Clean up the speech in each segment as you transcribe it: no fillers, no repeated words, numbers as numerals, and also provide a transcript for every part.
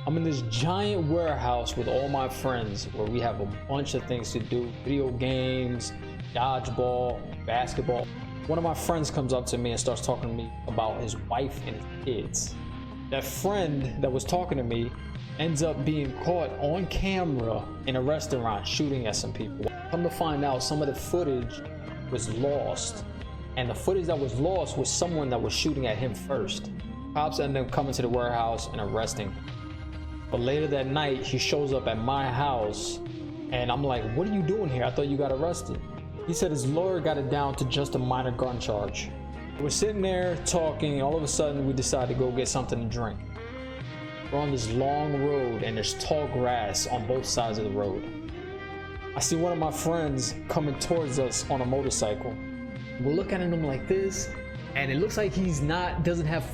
I'm in this giant warehouse with all my friends where we have a bunch of things to do. Video games, dodgeball, basketball. One of my friends comes up to me and starts talking to me about his wife and his kids. That friend that was talking to me ends up being caught on camera in a restaurant shooting at some people. Come to find out, some of the footage was lost, and the footage that was lost was someone that was shooting at him first. Cops ended up coming to the warehouse and arresting him. But later that night, he shows up at my house, and I'm like, what are you doing here? I thought you got arrested. He said his lawyer got it down to just a minor gun charge. We're sitting there talking, all of a sudden we decide to go get something to drink. We're on this long road and there's tall grass on both sides of the road. I see one of my friends coming towards us on a motorcycle. We're looking at him like this, and it looks like doesn't have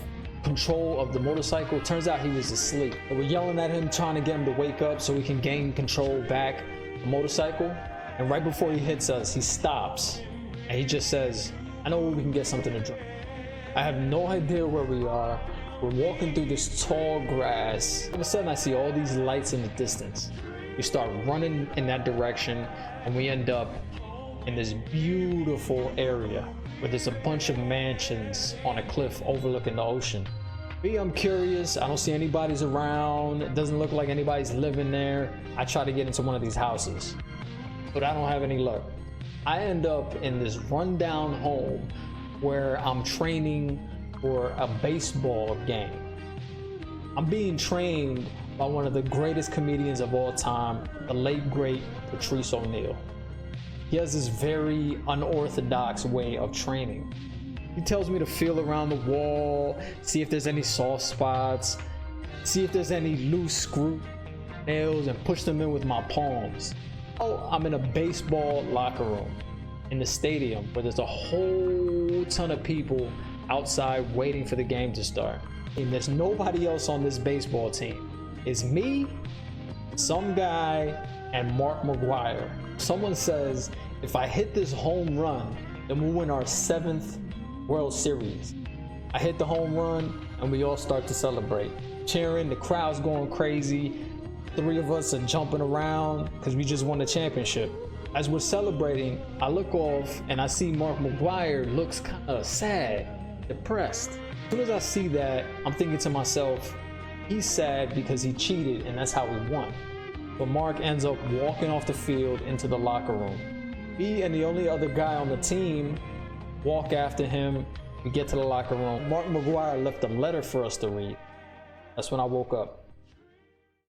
control of the motorcycle. Turns out he was asleep. We're yelling at him, trying to get him to wake up so we can gain control back the motorcycle. And right before he hits us, he stops and he just says, I know where we can get something to drink. I have no idea where we are. We're walking through this tall grass. All of a sudden I see all these lights in the distance. We start running in that direction and we end up in this beautiful area where there's a bunch of mansions on a cliff overlooking the ocean. I'm curious, I don't see anybody's around. It doesn't look like anybody's living there. I try to get into one of these houses, but I don't have any luck. I end up in this rundown home where I'm training for a baseball game. I'm being trained by one of the greatest comedians of all time, the late great Patrice O'Neal. He has this very unorthodox way of training. He tells me to feel around the wall, see if there's any soft spots, see if there's any loose screw nails, and push them in with my palms. Oh, I'm in a baseball locker room in the stadium where there's a whole ton of people outside waiting for the game to start. And there's nobody else on this baseball team. It's me, some guy, and Mark McGwire. Someone says, if I hit this home run, then we'll win our 7th World Series. I hit the home run and we all start to celebrate. Cheering, the crowd's going crazy. 3 of us are jumping around because we just won the championship. As we're celebrating, I look off and I see Mark McGwire looks kind of sad, depressed. As soon as I see that, I'm thinking to myself, he's sad because he cheated and that's how we won. But Mark ends up walking off the field into the locker room. Me and the only other guy on the team walk after him. We get to the locker room. Mark McGwire left a letter for us to read. That's when I woke up.